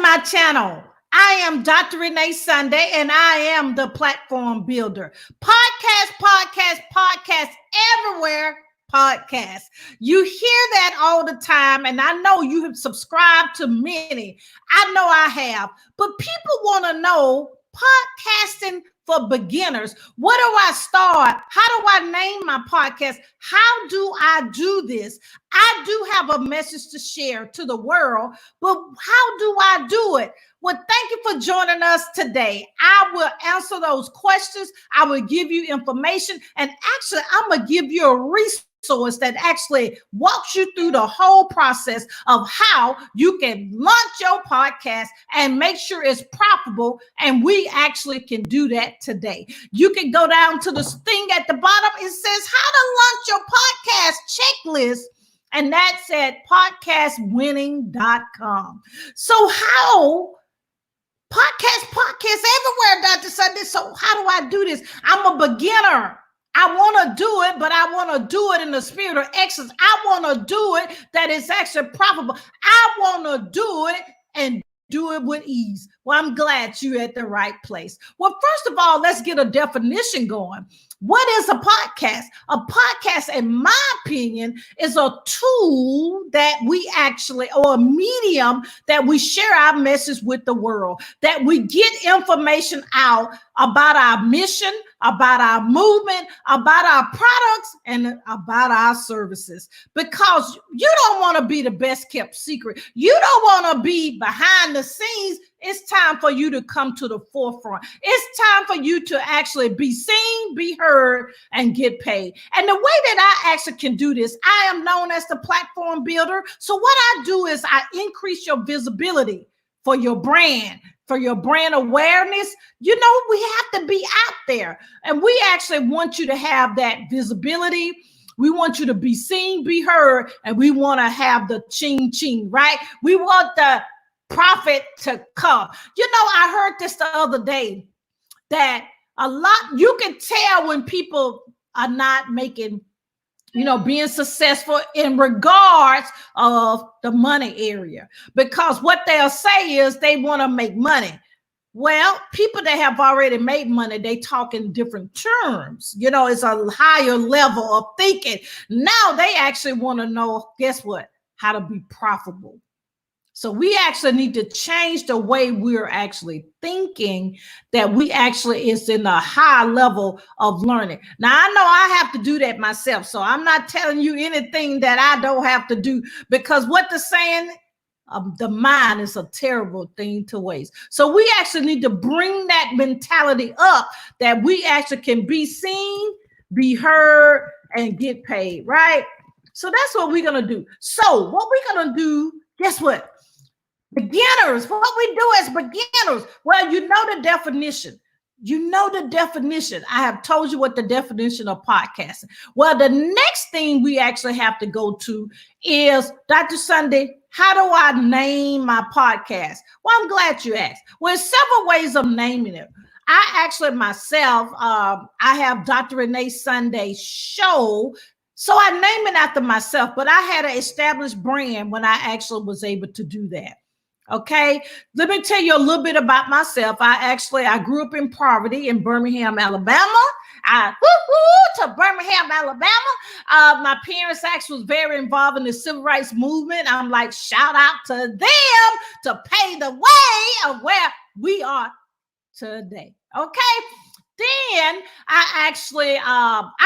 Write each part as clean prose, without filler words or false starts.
my channel. I am Dr. Renee Sunday, and I am the platform builder. Podcast, everywhere. Podcast. You hear that all the time, and I know you have subscribed to many. I know I have, but people want to know podcasting for beginners. Where do I start? How do I name my podcast? How do I do this? I do have a message to share to the world, but how do I do it? Well, thank you for joining us today. I will answer those questions. I will give you information, and actually, I'm going to give you a resource that actually walks you through the whole process of how you can launch your podcast and make sure it's profitable. And we actually can do that today. You can go down to the thing at the bottom. It says how to launch your podcast checklist. And that's at podcastwinning.com. So how podcast everywhere, Dr. Sunday. So how do I do this? I'm a beginner. I want to do it, but I want to do it in the spirit of excellence. I want to do it that is actually profitable. I want to do it and do it with ease. Well, I'm glad you're at the right place. Well, first of all, let's get a definition going. What is a podcast? A podcast, in my opinion, is a tool that we actually, or a medium that we share our message with the world, that we get information out about our mission, about our movement, about our products, and about our services. Because you don't want to be the best kept secret. You don't want to be behind the scenes. It's time for you to come to the forefront. It's time for you to actually be seen, be heard, and get paid. And the way that I actually can do this, I am known as the platform builder. So what I do is I increase your visibility for your brand, for your brand awareness. You know, we have to be out there, and we actually want you to have that visibility. We want you to be seen, be heard, and we want to have the ching ching, right? We want the profit to come. You know, I heard this the other day that a lot, you can tell when people are not making, being successful in regards of the money area, because what they'll say is they want to make money. Well, people that have already made money, they talk in different terms. It's a higher level of thinking. Now they actually want to know, guess what? How to be profitable. So we actually need to change the way we're actually thinking, that we actually is in a high level of learning. Now, I know I have to do that myself. So I'm not telling you anything that I don't have to do, because what the saying, the mind is a terrible thing to waste. So we actually need to bring that mentality up, that we actually can be seen, be heard, and get paid, right? So that's what we're going to do. So what we're going to do, guess what? Beginners, what we do as beginners. Well, you know the definition. I have told you what the definition of podcasting. Well, the next thing we actually have to go to is, Dr. Sunday, how do I name my podcast? Well, I'm glad you asked. Well, there's several ways of naming it. I actually myself, I have Dr. Renee Sunday show. So I named it after myself, but I had an established brand when I actually was able to do that. Okay, let me tell you a little bit about myself. I grew up in poverty in Birmingham, Alabama. To Birmingham, Alabama. My parents actually was very involved in the civil rights movement. I'm like, shout out to them to pave the way of where we are today. Okay. Then I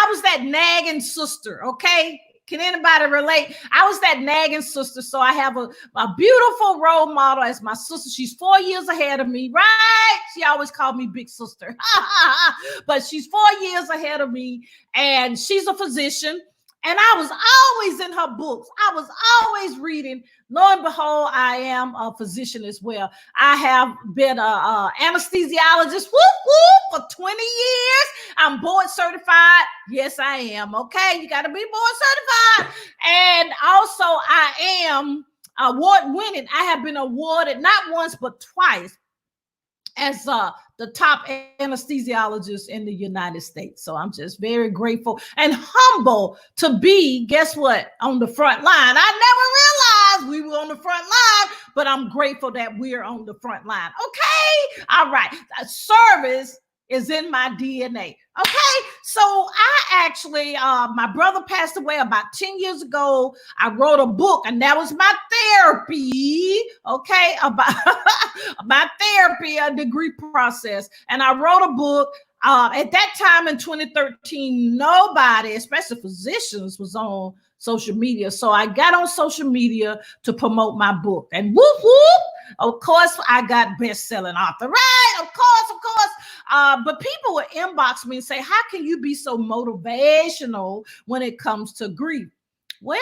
was that nagging sister. Okay. Can anybody relate? I was that nagging sister. So I have a beautiful role model as my sister. She's 4 years ahead of me, right? She always called me big sister, but she's 4 years ahead of me, and she's a physician. And I was always in her books. I was always reading. Lo and behold, I am a physician as well. I have been a anesthesiologist for 20 years. I'm board certified. Yes, I am. Okay, you got to be board certified. And also, I am award winning. I have been awarded not once but twice as the top anesthesiologist in the United States. So I'm just very grateful and humble to be, guess what, on the front line. I never lines. We were on the front line, but I'm grateful that we're on the front line. Okay. All right. Service is in my DNA. Okay. So I actually, my brother passed away about 10 years ago. I wrote a book, and that was my therapy. Okay. About my therapy, a degree process. And I wrote a book. At that time in 2013, nobody, especially physicians, was on social media. So I got on social media to promote my book. And whoop, whoop, of course, I got best-selling author, right? Of course. But people would inbox me and say, how can you be so motivational when it comes to grief? Well,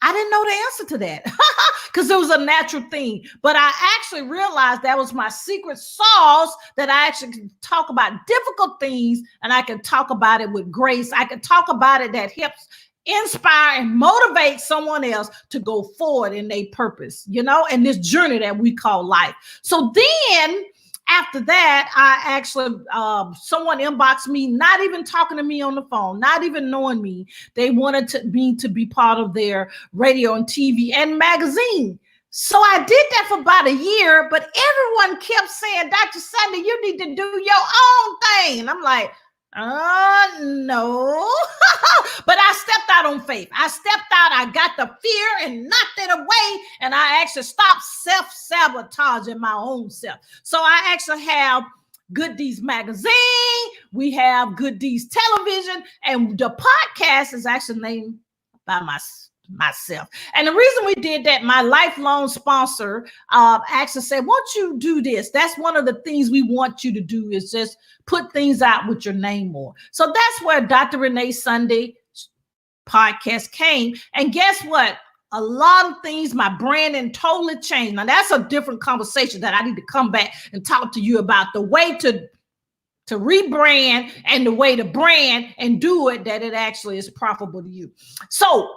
I didn't know the answer to that because it was a natural thing. But I actually realized that was my secret sauce, that I actually can talk about difficult things, and I can talk about it with grace. I can talk about it that helps inspire and motivate someone else to go forward in their purpose, and this journey that we call life. So then after that, I actually, someone inboxed me, not even talking to me on the phone, not even knowing me. They wanted me to be part of their radio and TV and magazine. So I did that for about a year, but everyone kept saying, Dr. Sunday, you need to do your own thing. And I'm like, no. But I stepped out on faith. I stepped out. I got the fear and knocked it away. And I actually stopped self-sabotaging my own self. So I actually have Good Deeds Magazine. We have Good Deeds Television. And the podcast is actually named by myself. And the reason we did that, my lifelong sponsor actually said, won't you do this? That's one of the things we want you to do, is just put things out with your name more. So that's where Dr. Renee Sunday podcast came. And guess what? A lot of things, my branding totally changed. Now that's a different conversation that I need to come back and talk to you about, the way to rebrand and the way to brand and do it that it actually is profitable to you. So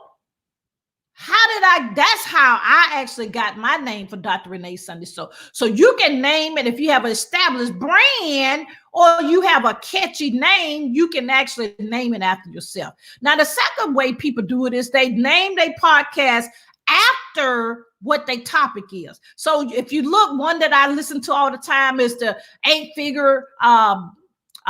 that's how I actually got my name for Dr. Renee Sunday. So you can name it if you have an established brand or you have a catchy name, you can actually name it after yourself. Now, the second way people do it is they name their podcast after what their topic is. So if you look, one that I listen to all the time is the 8-figure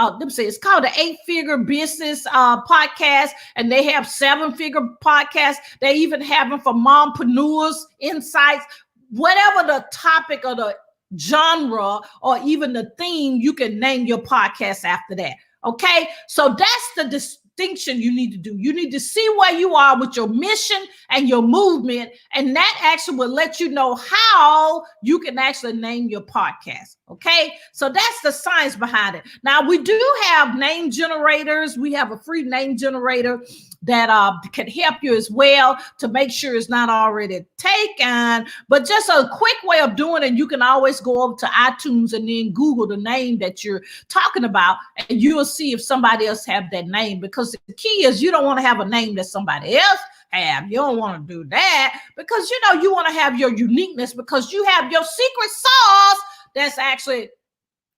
let me say, it's called the 8-figure business podcast, and they have 7-figure podcasts. They even have them for mompreneurs, insights, whatever the topic or the genre or even the theme, you can name your podcast after that. Okay, so that's the distinction you need to do. You need to see where you are with your mission and your movement, and that actually will let you know how you can actually name your podcast. Okay, so that's the science behind it. Now, we do have name generators. We have a free name generator that can help you as well to make sure it's not already taken. But just a quick way of doing it, you can always go over to iTunes and then Google the name that you're talking about, and you'll see if somebody else have that name, because the key is you don't want to have a name that somebody else have. You don't want to do that, because you want to have your uniqueness, because you have your secret sauce that's actually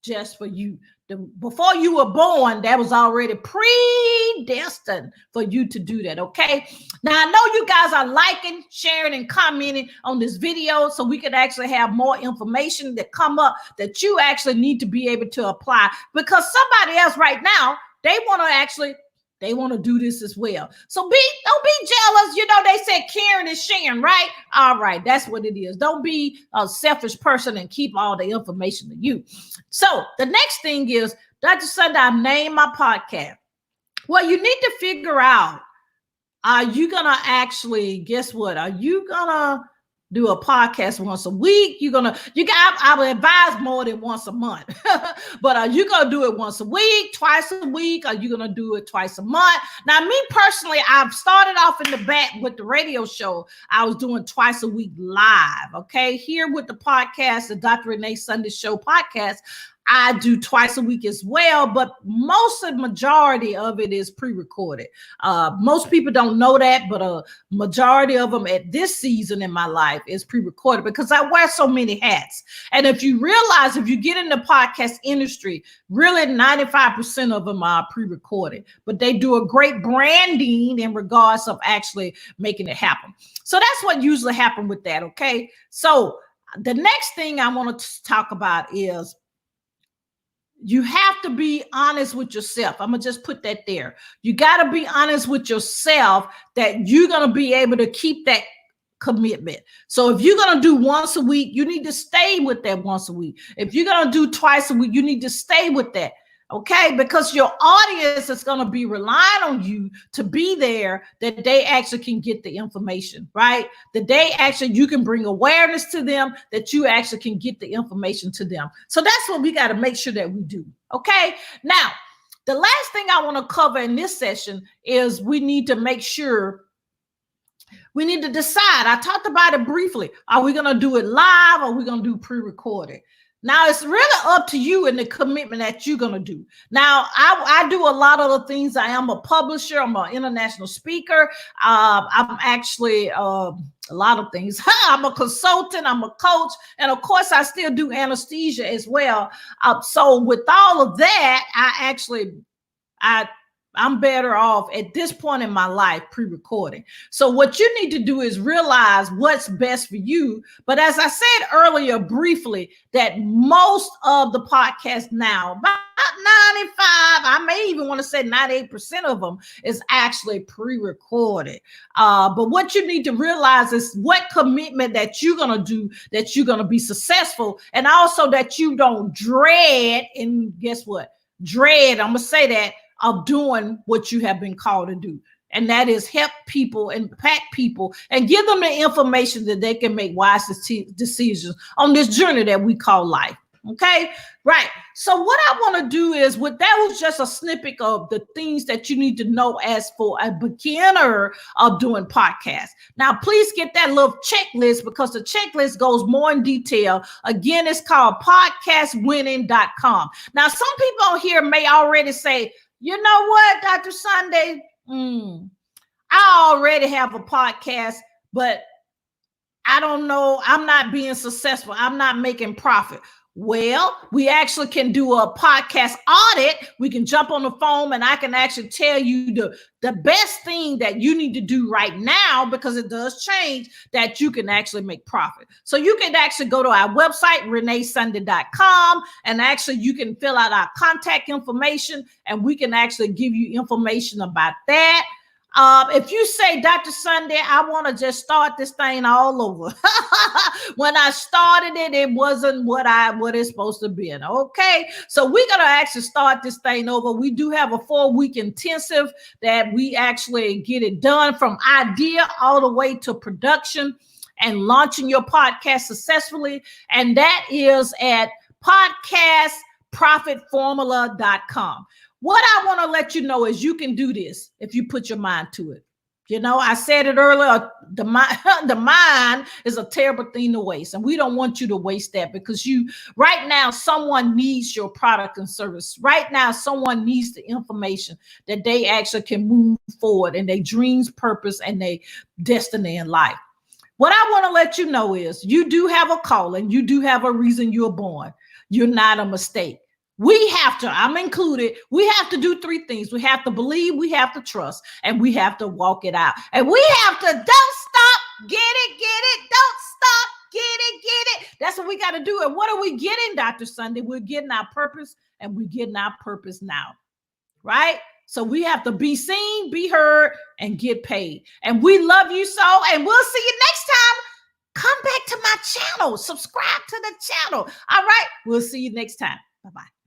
just for you. Before you were born, that was already predestined for you to do that. Okay. Now I know you guys are liking, sharing, and commenting on this video, so we can actually have more information that come up that you actually need to be able to apply, because somebody else right now, they want to do this as well. So don't be jealous. They said caring is sharing, right? All right, that's what it is. Don't be a selfish person and keep all the information to you. So the next thing is, Dr. Sunday, I named my podcast. Well, you need to figure out, are you going to actually, guess what? Are you going to do a podcast once a week? I would advise more than once a month, but are you going to do it once a week, twice a week? Are you going to do it twice a month? Now, me personally, I've started off in the back with the radio show. I was doing twice a week live. Okay. Here with the podcast, the Dr. Renee Sunday Show podcast, I do twice a week as well, but most of the majority of it is pre-recorded. Most people don't know that, but a majority of them at this season in my life is pre-recorded because I wear so many hats. And if you realize, if you get in the podcast industry, really 95% of them are pre-recorded, but they do a great branding in regards of actually making it happen. So that's what usually happens with that. Okay. So the next thing I want to talk about is you have to be honest with yourself. I'm going to just put that there. You got to be honest with yourself that you're going to be able to keep that commitment. So if you're going to do once a week, you need to stay with that once a week. If you're going to do twice a week, you need to stay with that. Okay, because your audience is going to be relying on you to be there, that they actually can get the information, right? That they actually, you can bring awareness to them, that you actually can get the information to them. So that's what we got to make sure that we do. Okay, now the last thing I want to cover in this session is we need to make sure, we need to decide. I talked about it briefly. Are we going to do it live or are we going to do pre-recorded? Now, it's really up to you and the commitment that you're going to do. Now, I do a lot of the things. I am a publisher. I'm an international speaker. I'm actually a lot of things. I'm a consultant. I'm a coach. And of course, I still do anesthesia as well. So with all of that, I'm better off at this point in my life pre-recording. So what you need to do is realize what's best for you. But as I said earlier briefly, that most of the podcasts now, about 95, I may even want to say 98% of them is actually pre-recorded. But what you need to realize is what commitment that you're going to do, that you're going to be successful, and also that you don't dread, and guess what? Dread, I'm going to say that, of doing what you have been called to do. And that is help people, impact people, and give them the information that they can make wise decisions on this journey that we call life. Okay, right. So what I want to do is, that was just a snippet of the things that you need to know as for a beginner of doing podcasts. Now, please get that little checklist, because the checklist goes more in detail. Again, it's called podcastwinning.com. Now, some people on here may already say, you know what, Dr. Sunday, I already have a podcast, but I don't know, I'm not being successful. I'm not making profit. Well, we actually can do a podcast audit. We can jump on the phone and I can actually tell you the best thing that you need to do right now, because it does change, that you can actually make profit. So you can actually go to our website, reneesunday.com, and actually you can fill out our contact information and we can actually give you information about that. If you say, Dr. Sunday, I want to just start this thing all over. When I started it, it wasn't what it's supposed to be. Okay, so we're going to actually start this thing over. We do have a 4-week intensive that we actually get it done from idea all the way to production and launching your podcast successfully. And that is at podcastprofitformula.com. What I want to let you know is you can do this if you put your mind to it. You know, I said it earlier, the mind is a terrible thing to waste. And we don't want you to waste that, because right now, someone needs your product and service. Right now, someone needs the information that they actually can move forward in their dreams, purpose, and their destiny in life. What I want to let you know is you do have a calling. You do have a reason you're born. You're not a mistake. We have to, I'm included, we have to do 3 things. We have to believe, we have to trust, and we have to walk it out. And we have to, don't stop, get it, don't stop, get it. That's what we got to do. And what are we getting, Dr. Sunday? We're getting our purpose, and we're getting our purpose now, right? So we have to be seen, be heard, and get paid. And we love you so, and we'll see you next time. Come back to my channel, subscribe to the channel. All right, we'll see you next time. Bye-bye.